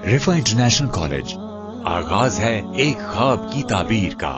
रिफा international college, आगाज है एक ख्वाब की ताबीर का।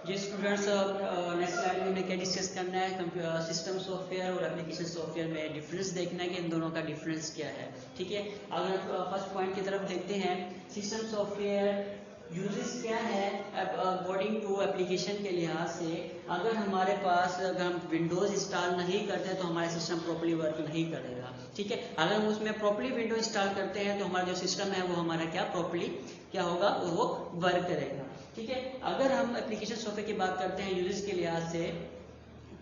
जी स्टूडेंट्स, नेक्स्ट स्लाइड में हमें क्या डिस्कस करना है, सिस्टम सॉफ्टवेयर और एप्लीकेशन सॉफ्टवेयर में डिफरेंस देखना है कि इन दोनों का डिफरेंस क्या है। ठीक है, अगर फर्स्ट पॉइंट की तरफ देखते हैं, सिस्टम सॉफ्टवेयर यूजेस क्या है अकॉर्डिंग टू एप्लीकेशन के लिहाज से। अगर हमारे पास अगर हम विंडोज़ इंस्टॉल नहीं करते तो हमारा सिस्टम प्रॉपर्ली वर्क नहीं करेगा। ठीक है, अगर हम उसमें प्रॉपर्ली विंडो इंस्टॉल करते हैं तो हमारा जो सिस्टम है वो हमारा क्या प्रॉपर्ली क्या होगा, वो वर्क करेगा। ठीक है, अगर हम एप्लीकेशन सॉफ्टवेयर की बात करते हैं यूजेस के लिहाज से,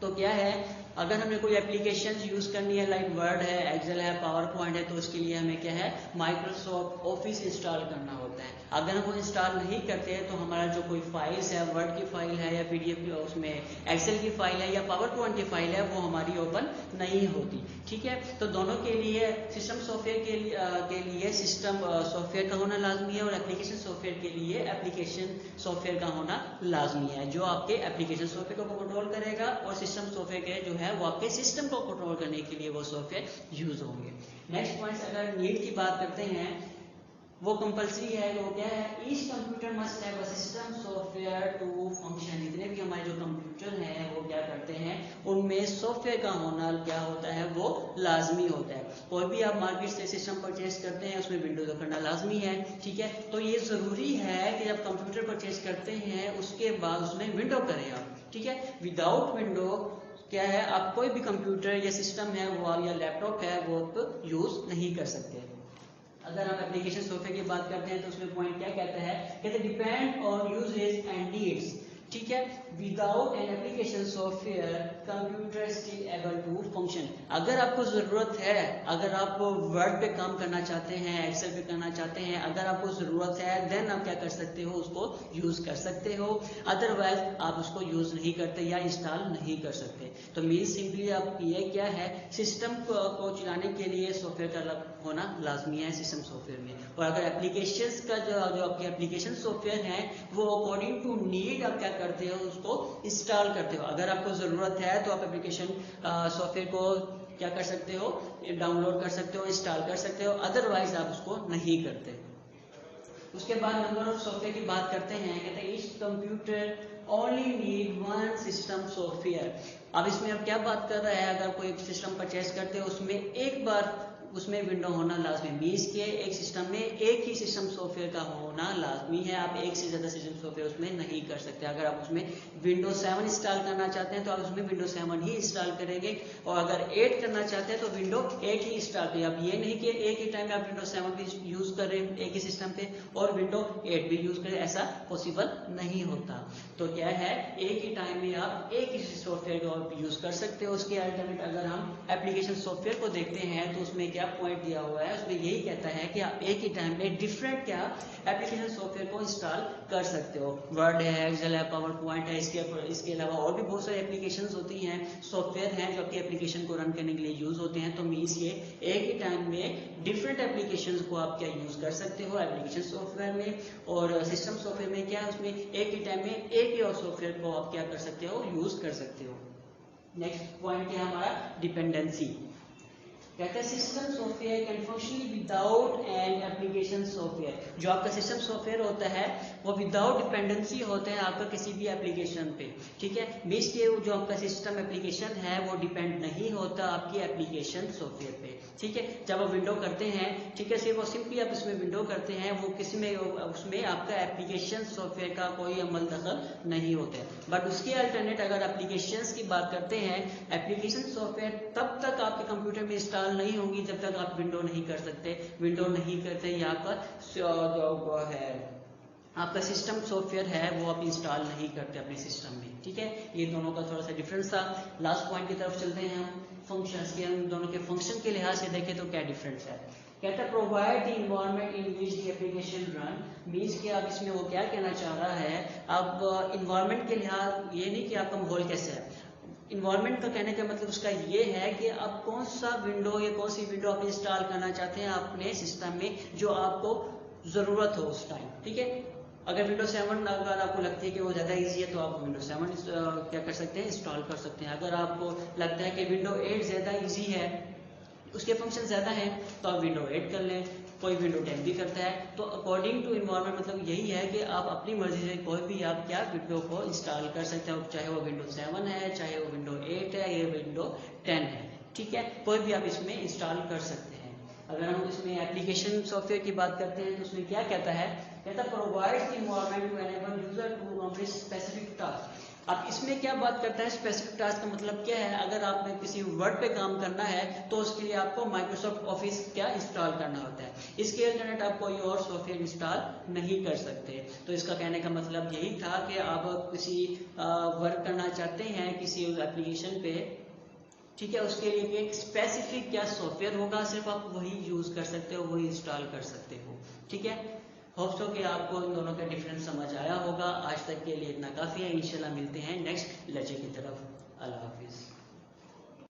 तो क्या है, अगर हमें कोई एप्लीकेशन यूज़ करनी है लाइक वर्ड है, एक्सेल है, पावर पॉइंट है, तो उसके लिए हमें क्या है, माइक्रोसॉफ्ट ऑफिस इंस्टॉल करना होता है। अगर हम वो इंस्टॉल नहीं करते हैं तो हमारा जो कोई फाइल्स है, वर्ड की फाइल है या पीडीएफ उसमें एक्सेल की फाइल है या पावर पॉइंट की फाइल है, वो हमारी ओपन नहीं होती। ठीक है, तो दोनों के लिए सिस्टम सॉफ्टवेयर के लिए सिस्टम सॉफ्टवेयर का होना लाजमी है और एप्लीकेशन सॉफ्टवेयर के लिए एप्लीकेशन सॉफ्टवेयर का होना लाजमी है, जो आपके एप्लीकेशन सॉफ्टवेयर को कंट्रोल करेगा और सिस्टम सॉफ्टवेयर के जो है वो आपके सिस्टम को कंट्रोल करने के लिए वो सॉफ्टवेयर यूज होंगे। नेक्स्ट पॉइंट, अगर नीड की बात करते हैं, वो कंपलसरी है। वो क्या है, each computer must have a system software to function. जितने भी हमारे जो कंप्यूटर हैं वो क्या करते हैं, उनमें सॉफ्टवेयर का होना क्या होता है, वो लाजमी होता है। कोई भी आप मार्केट से सिस्टम परचेज करते हैं उसमें विंडोज करना लाजमी है। ठीक है, तो ये जरूरी है कि जब कंप्यूटर परचेज करते हैं उसके बाद उसमें विंडो करें आप। ठीक है, विदाउट विंडो क्या है, आप कोई भी कंप्यूटर या सिस्टम है वो या लैपटॉप है वो आप यूज नहीं कर सकते। अगर हम एप्लीकेशन सॉफ्टवेयर की बात करते हैं तो उसमें पॉइंट क्या कहता है, कहते हैं depend on uses and needs. ठीक है, without an application software computer still able to function. अगर आपको जरूरत है, अगर आप वर्ड पे काम करना चाहते हैं, एक्सेल पे करना चाहते हैं, अगर आपको जरूरत है देन आप क्या कर सकते हो, उसको यूज कर सकते हो। अदरवाइज आप उसको यूज नहीं करते या इंस्टॉल नहीं कर सकते। तो मीन सिंपली आप ये क्या है, सिस्टम को चलाने के लिए सॉफ्टवेयर का होना लाजमी है सिस्टम सॉफ्टवेयर में। और अगर एप्लीकेशंस का जो आपके एप्लीकेशन सॉफ्टवेयर है वो अकॉर्डिंग टू नीड आप क्या करते हो, उसको इंस्टॉल करते हो। अगर आपको ज़रूरत है तो आप एप्लीकेशन सॉफ्टवेयर को क्या कर सकते हो, डाउनलोड कर सकते हो, इंस्टॉल कर सकते हो, अदरवाइज आप उसको नहीं करते। उसके बाद नंबर ऑफ सॉफ्टवेयर की बात करते हैं, कहते हैं each computer only need one system software. अब इसमें अब क्या बात कर रहा है, अगर कोई सिस्टम परचेज करते हो उसमें एक बार उसमें विंडो होना लाजमी। मीन्स के एक सिस्टम में एक ही सिस्टम सॉफ्टवेयर का होना लाजमी है, आप एक से ज़्यादा सिस्टम सॉफ्टवेयर उसमें नहीं कर सकते। अगर आप उसमें विंडो 7 इंस्टॉल करना चाहते हैं तो आप उसमें विंडो 7 ही इंस्टॉल करेंगे, और अगर 8 करना चाहते हैं तो विंडो 8 ही इंस्टॉल करें। आप ये नहीं कि एक ही टाइम में आप विंडो 7 भी यूज़ करें एक ही सिस्टम पे और विंडो 8 भी यूज़ करें, ऐसा पॉसिबल नहीं होता। तो क्या है, एक ही टाइम में आप एक ही सॉफ्टवेयर को यूज़ कर सकते हो। उसके अल्टरनेट अगर हम एप्लीकेशन सॉफ्टवेयर को देखते हैं तो उसमें क्या पॉइंट दिया हुआ है, उसमें यही कहता है कि आप एक ही टाइम में डिफरेंट क्या एप्लीकेशन सॉफ्टवेयर को इंस्टॉल कर सकते हो। वर्ड है, एक्सेल है, पावर पॉइंट है, इसके अलावा और भी बहुत सारी एप्लीकेशंस होती हैं, सॉफ्टवेयर हैं जो आपकी एप्लीकेशन को रन करने के लिए यूज़ होते हैं। तो मीन्स ये एक ही टाइम में डिफरेंट एप्लीकेशंस को आप क्या यूज़ कर सकते हो एप्लीकेशन सॉफ्टवेयर में। और सिस्टम सॉफ्टवेयर में क्या है, उसमें एक ही टाइम में एक ही और सॉफ्टवेयर को आप क्या कर सकते हो, यूज़ कर सकते हो। नेक्स्ट पॉइंट क्या है हमारा, डिपेंडेंसी। कहते हैं system software can function without an application software. जो आपका सिस्टम सॉफ्टवेयर होता है वो विदाउट डिपेंडेंसी होता है आपका किसी भी एप्लीकेशन पे। ठीक है, मीन्स के जो आपका सिस्टम एप्लीकेशन है वो डिपेंड नहीं होता आपकी एप्लीकेशन सॉफ्टवेयर पे। ठीक है, जब आप विंडो करते हैं, ठीक है, सिर्फ और सिंपली आप इसमें विंडो करते हैं, वो किसी में उसमें आपका एप्लीकेशन सॉफ्टवेयर का कोई अमल दखल नहीं होता है। बट उसके अल्टरनेट अगर एप्लीकेशंस की बात करते हैं, एप्लीकेशन सॉफ्टवेयर तब तक आपके कंप्यूटर में इंस्टॉल नहीं होंगी जब तक आप विंडो नहीं कर सकते। विंडो नहीं करते यहाँ पर जो है आपका सिस्टम सॉफ्टवेयर है वो आप इंस्टॉल नहीं करते अपने सिस्टम में। ठीक है, ये दोनों का थोड़ा सा डिफरेंस था। लास्ट पॉइंट की तरफ चलते हैं हम, फंक्शंस के। हम दोनों के फंक्शन के लिहाज से देखें तो क्या डिफरेंस है। कहता है provide the environment in which the application run. Means कि अब इसमें वो क्या कहना चाह रहा है, अब इन्वायरमेंट के लिहाज ये नहीं कि आपका माहौल कैसे है। इन्वायरमेंट का कहने का मतलब उसका ये है कि आप कौन सा विंडो या कौन सी विंडो आप इंस्टॉल करना चाहते हैं अपने सिस्टम में जो आपको ज़रूरत हो उस टाइम। ठीक है, अगर विंडो 7 अगर आपको लगती है कि वो ज़्यादा इजी है तो आप विंडो 7 क्या कर सकते हैं, इंस्टॉल कर सकते हैं। अगर आपको लगता है कि विंडो 8 ज़्यादा इजी है, उसके फंक्शन ज़्यादा हैं, तो आप विंडो 8 कर लें। कोई विंडो 10 भी करता है। तो अकॉर्डिंग टू इन्वायरमेंट मतलब यही है कि आप अपनी मर्जी से कोई भी आप क्या विंडो को इंस्टॉल कर सकते हो, चाहे वो विंडो 7 है, चाहे वो विंडो 8 है या विंडो 10 है, ठीक है, कोई भी आप इसमें इंस्टॉल कर सकते हैं। अगर हम इसमें एप्लीकेशन सॉफ्टवेयर की बात करते हैं तो उसमें क्या कहता है, कहता provides environment to enable user to accomplish specific task. अब इसमें क्या बात करता है, स्पेसिफिक टास्क का मतलब क्या है, अगर आपने किसी वर्ड पे काम करना है तो उसके लिए आपको माइक्रोसॉफ्ट ऑफिस क्या इंस्टॉल करना होता है। इसके अल्टरनेट आप कोई और सॉफ्टवेयर इंस्टॉल नहीं कर सकते। तो इसका कहने का मतलब यही था कि आप किसी वर्क करना चाहते हैं किसी एप्लीकेशन पे, ठीक है, उसके लिए एक स्पेसिफिक क्या सॉफ्टवेयर होगा, सिर्फ आप वही यूज कर सकते हो, वही इंस्टॉल कर सकते हो, ठीक है। होप सो कि आपको इन दोनों का डिफरेंस समझ आया होगा। आज तक के लिए इतना काफ़ी है। इंशाल्लाह मिलते हैं नेक्स्ट लेक्चर की तरफ।